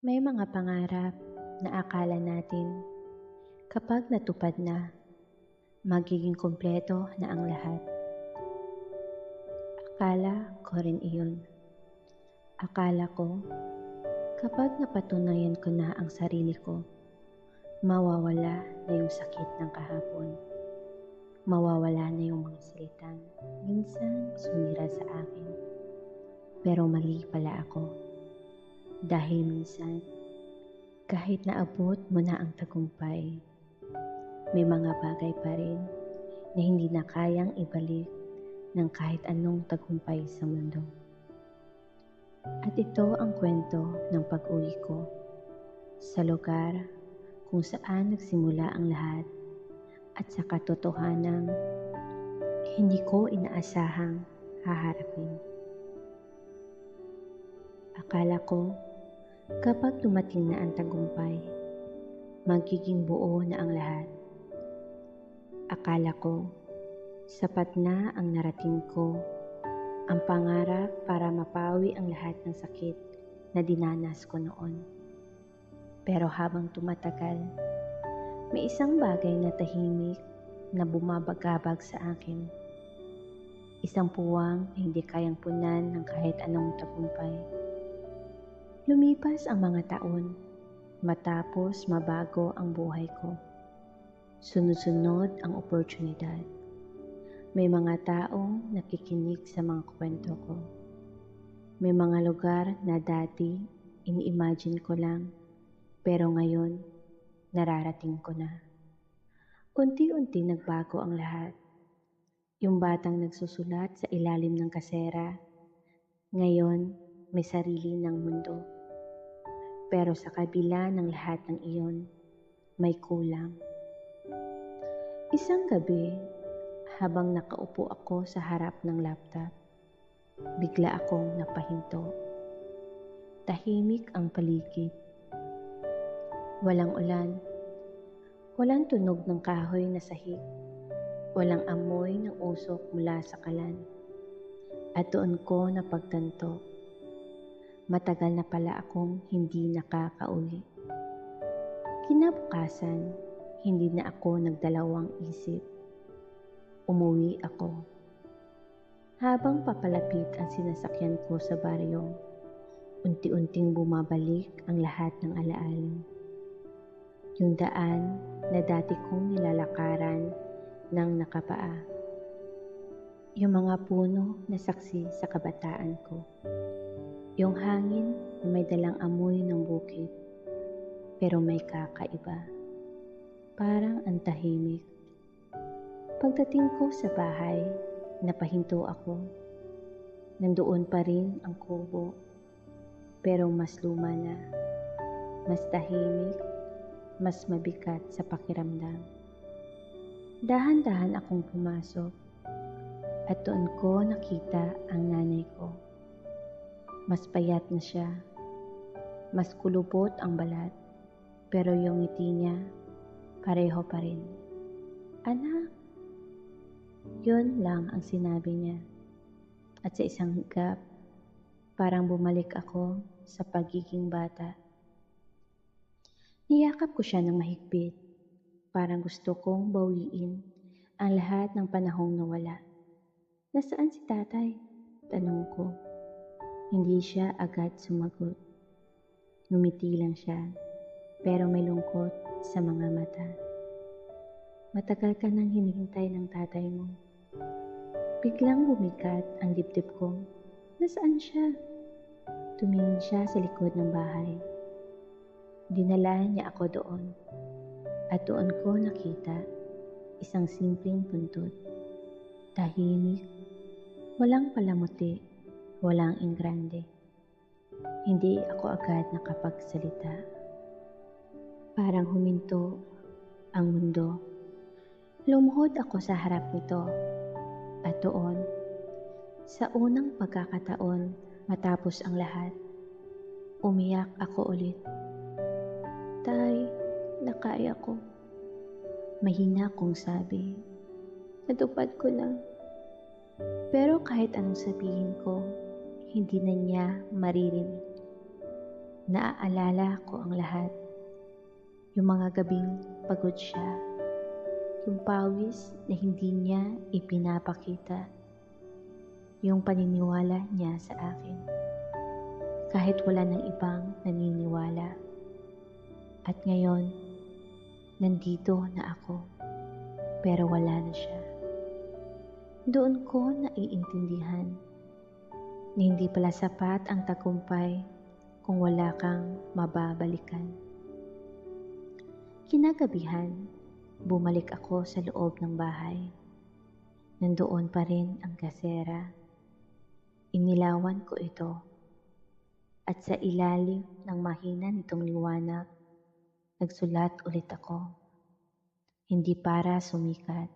May mga pangarap na akala natin kapag natupad na, magiging kumpleto na ang lahat. Akala ko rin iyon. Akala ko kapag napatunayan ko na ang sarili ko, mawawala na yung sakit ng kahapon. Mawawala na yung mga salitang minsan sumira sa akin. Pero mali pala ako. Dahil minsan, kahit naabot mo na ang tagumpay, may mga bagay pa rin na hindi na kayang ibalik ng kahit anong tagumpay sa mundo. At ito ang kwento ng pag-uwi ko sa lugar kung saan nagsimula ang lahat at sa katotohanang hindi ko inaasahang haharapin. Akala ko kapag dumating na ang tagumpay, magiging buo na ang lahat. Akala ko sapat na ang narating ko, ang pangarap para mapawi ang lahat ng sakit na dinanas ko noon. Pero habang tumatagal, may isang bagay na tahimik na bumabagabag sa akin. Isang puwang na hindi kayang punan ng kahit anong tagumpay. Lumipas ang mga taon, matapos mabago ang buhay ko. Sunod-sunod ang oportunidad. May mga taong nakikinig sa mga kwento ko. May mga lugar na dati ini-imagine ko lang, pero ngayon nararating ko na. Unti-unti nagbago ang lahat. Yung batang nagsusulat sa ilalim ng kasera, ngayon may sarili ng mundo. Pero sa kabila ng lahat ng iyon, may kulang. Isang gabi, habang nakaupo ako sa harap ng laptop, bigla akong napahinto. Tahimik ang paligid. Walang ulan, walang tunog ng kahoy na sahig, walang amoy ng usok mula sa kalan. At doon ko napagtanto, matagal na pala akong hindi nakakauwi. Kinabukasan, hindi na ako nagdalawang isip. Umuwi ako. Habang papalapit ang sinasakyan ko sa baryo, unti-unting bumabalik ang lahat ng alaala. Yung daan na dati kong nilalakaran ng nakapaa. Yung mga puno na saksi sa kabataan ko. Yung hangin na may dalang amoy ng bukid, pero may kakaiba. Parang ang tahimik. Pagdating ko sa bahay, napahinto ako. Nandoon pa rin ang kubo, pero mas luma na. Mas tahimik, mas mabigat sa pakiramdam. Dahan-dahan akong pumasok, at doon ko nakita ang nanay ko. Mas payat na siya, mas kulubot ang balat, pero yung ngiti niya, pareho pa rin. Anak! Yun lang ang sinabi niya. At sa isang higap, parang bumalik ako sa pagiging bata. Niyakap ko siya ng mahigpit. Parang gusto kong bawiin ang lahat ng panahong nawala. Nasaan si tatay? Tanong ko. Hindi siya agad sumagot. Ngumiti lang siya, pero may lungkot sa mga mata. Matagal ka nang hinihintay ng tatay mo. Biglang bumigat ang dibdib ko. Nasaan siya? Tumingin siya sa likod ng bahay. Dinala niya ako doon. At doon ko nakita isang simpleng puntod. Tahimik, walang palamuti, walang ingrande. Hindi ako agad nakapagsalita. Parang huminto ang mundo. Lumuhod ako sa harap nito. At doon, sa unang pagkakataon matapos ang lahat, umiyak ako ulit. Tay, nakaya ko. Mahina kong sabi. Natupad ko na. Pero kahit anong sabihin ko, hindi na niya maririnig. Naaalala ko ang lahat, yung mga gabing pagod siya, yung pawis na hindi niya ipinapakita, yung paniniwala niya sa akin, kahit wala ng ibang naniniwala. At ngayon, nandito na ako, pero wala na siya. Doon ko naiintindihan na hindi pala sapat ang tagumpay kung wala kang mababalikan. Kinagabihan, bumalik ako sa loob ng bahay. Nandoon pa rin ang gasera. Inilawan ko ito. At sa ilalim ng mahina nitong liwanag, nagsulat ulit ako. Hindi para sumikat.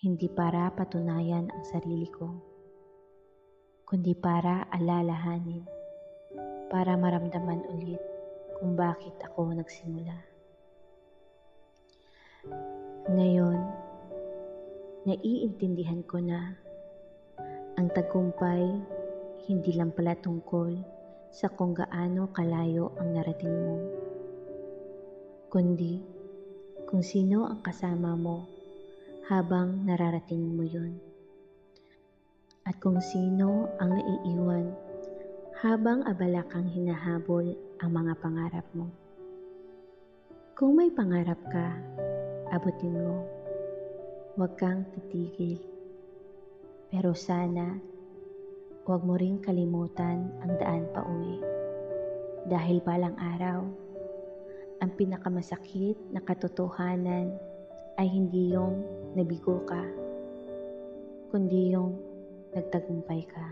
Hindi para patunayan ang sarili ko. Kundi para alalahanin. Para maramdaman ulit kung bakit ako nagsimula. Ngayon, naiintindihan ko na ang tagumpay hindi lang pala tungkol sa kung gaano kalayo ang narating mo, kundi kung sino ang kasama mo habang nararating mo yun, at kung sino ang naiiwan habang abala kang hinahabol ang mga pangarap mo. Kung may pangarap ka, abutin mo. Huwag kang titigil. Pero sana, huwag mo ring kalimutan ang daan pa uwi. Dahil balang araw, ang pinakamasakit na katotohanan ay hindi yung nabigo ka, kundi yung nagtagumpay ka.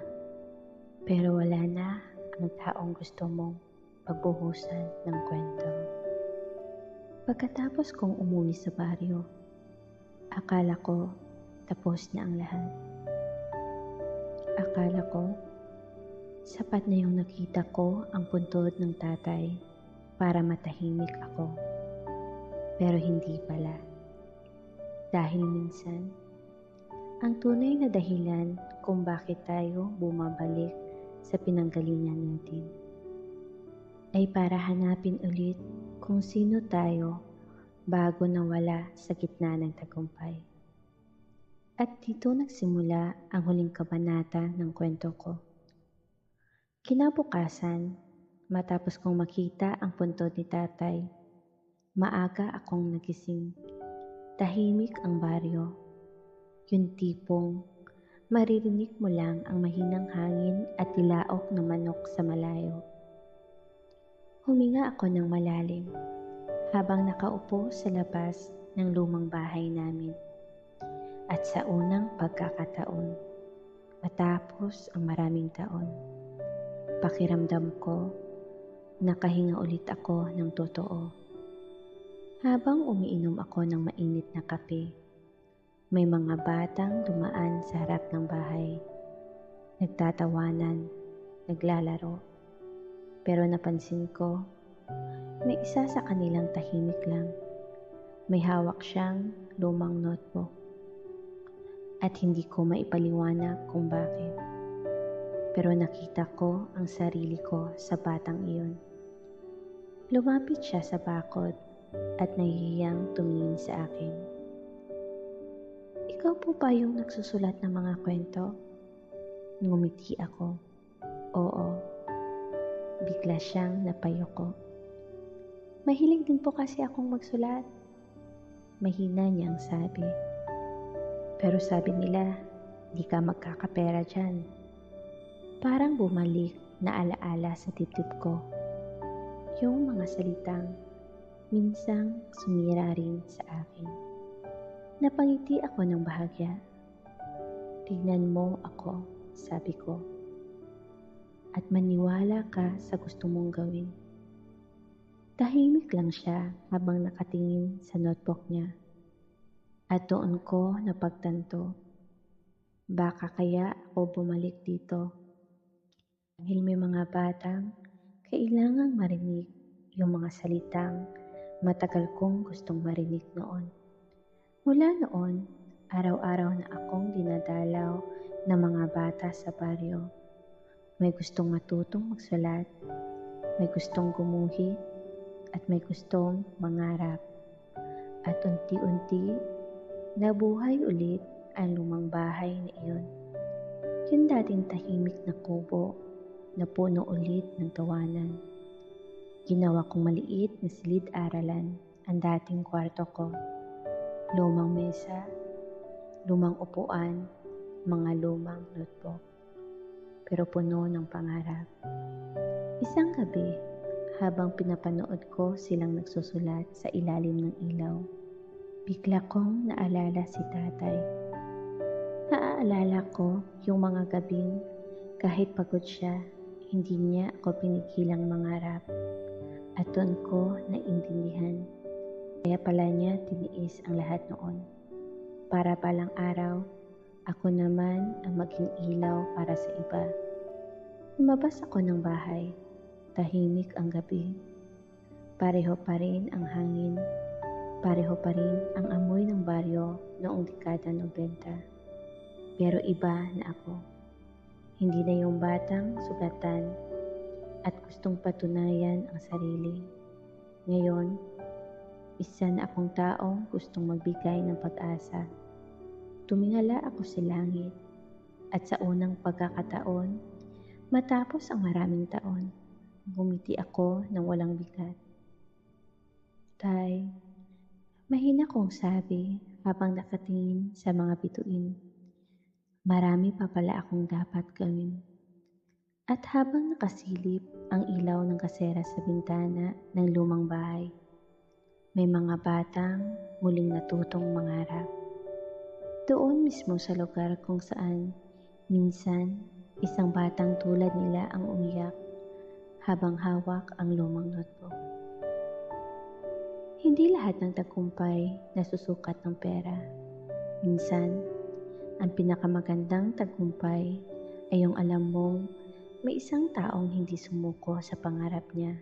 Pero wala na ang taong gusto mong pagbuhusan ng kwento. Pagkatapos kong umuwi sa baryo, akala ko tapos na ang lahat. Akala ko sapat na yung nakita ko ang puntod ng tatay para matahimik ako. Pero hindi pala. Dahil minsan, ang tunay na dahilan kung bakit tayo bumabalik sa pinanggalingan natin ay para hanapin ulit kung sino tayo bago nawala sa gitna ng tagumpay. At dito nagsimula ang huling kabanata ng kwento ko. Kinabukasan, matapos kong makita ang puntod ni tatay, maaga akong nagising. Tahimik ang baryo. Yung tipong maririnig mo lang ang mahinang hangin at tilaok ng manok sa malayo. Huminga ako ng malalim habang nakaupo sa labas ng lumang bahay namin. At sa unang pagkakataon, matapos ang maraming taon, pakiramdam ko nakahinga ulit ako ng totoo. Habang umiinom ako ng mainit na kape, may mga batang dumaan sa harap ng bahay. Nagtatawanan, naglalaro. Pero napansin ko, may isa sa kanilang tahimik lang. May hawak siyang lumang notebook. At hindi ko maipaliwanag kung bakit. Pero nakita ko ang sarili ko sa batang iyon. Lumapit siya sa bakod at nahihiyang tumingin sa akin. Ikaw po ba yung nagsusulat ng mga kwento? Ngumiti ako. Oo. Bigla siyang napayoko. Mahilig din po kasi akong magsulat. Mahina niyang sabi. Pero sabi nila, di ka magkakapera dyan. Parang bumalik na alaala sa dibdib ko. Yung mga salitang minsang sumira rin sa akin. Napangiti ako ng bahagya. Tignan mo ako, sabi ko. At maniwala ka sa gusto mong gawin. Tahimik lang siya habang nakatingin sa notebook niya. At doon ko napagtanto, baka kaya ako bumalik dito. Dahil may mga batang kailangang marinig yung mga salitang matagal kong gustong marinig noon. Mula noon, araw-araw na akong dinadalaw ng mga bata sa baryo. May gustong matutong magsulat, may gustong gumuhit at may gustong mangarap. At unti-unti, nabuhay ulit ang lumang bahay na iyon. Yung dating tahimik na kubo na puno ulit ng tawanan. Ginawa kong maliit na silid-aralan ang dating kwarto ko. Lumang mesa, lumang upuan, mga lumang notebook. Pero puno ng pangarap. Isang gabi, habang pinapanood ko silang nagsusulat sa ilalim ng ilaw, bigla kong naalala si tatay. Naaalala ko yung mga gabing kahit pagod siya, hindi niya ako pinigilang mangarap. At doon ko naintindihan. Kaya pala niya tiniis ang lahat noon. Para palang araw, ako naman ang maging ilaw para sa iba. Lumabas ako ng bahay. Tahimik ang gabi. Pareho pa rin ang hangin. Pareho pa rin ang amoy ng baryo noong dekada 90. Pero iba na ako. Hindi na yung batang sugatan at gustong patunayan ang sarili. Ngayon, isa na akong taong gustong magbigay ng pag-asa. Tumingala ako sa langit at sa unang pagkakataon, matapos ang maraming taon, bumiti ako ng walang bigat. Tay, mahina kong sabi habang nakatingin sa mga bituin. Marami pa pala akong dapat gawin. At habang nakasilip ang ilaw ng kasera sa bintana ng lumang bahay, may mga batang muling natutong mangarap. Doon mismo sa lugar kung saan minsan isang batang tulad nila ang umiyak habang hawak ang lumang notebook. Hindi lahat ng tagumpay nasusukat ng pera. Minsan, ang pinakamagandang tagumpay ay yung alam mong may isang taong hindi sumuko sa pangarap niya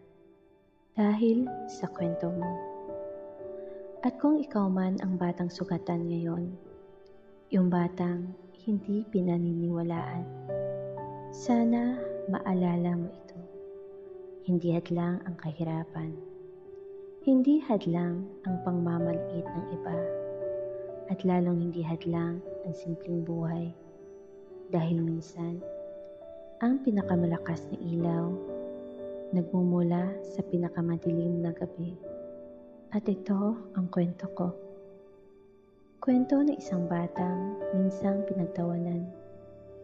dahil sa kwento mo. At kung ikaw man ang batang sugatan ngayon, yung batang hindi pinaniniwalaan, sana maalala mo ito. Hindi hadlang ang kahirapan. Hindi hadlang ang pangmamaliit ng iba. At lalong hindi hadlang ang simpleng buhay. Dahil minsan, ang pinakamalakas na ilaw nagmumula sa pinakamadilim na gabi. At ito ang kwento ko. Kwento ng isang batang minsang pinagtawanan,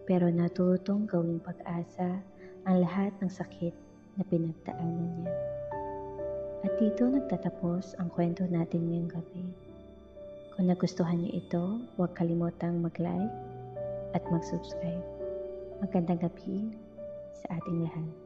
pero natutong gawing pag-asa ang lahat ng sakit na pinagdaanan niya. At dito nagtatapos ang kwento natin ngayong gabi. Kung nagustuhan niyo ito, huwag kalimutang mag-like at mag-subscribe. Magandang gabi sa ating lahat.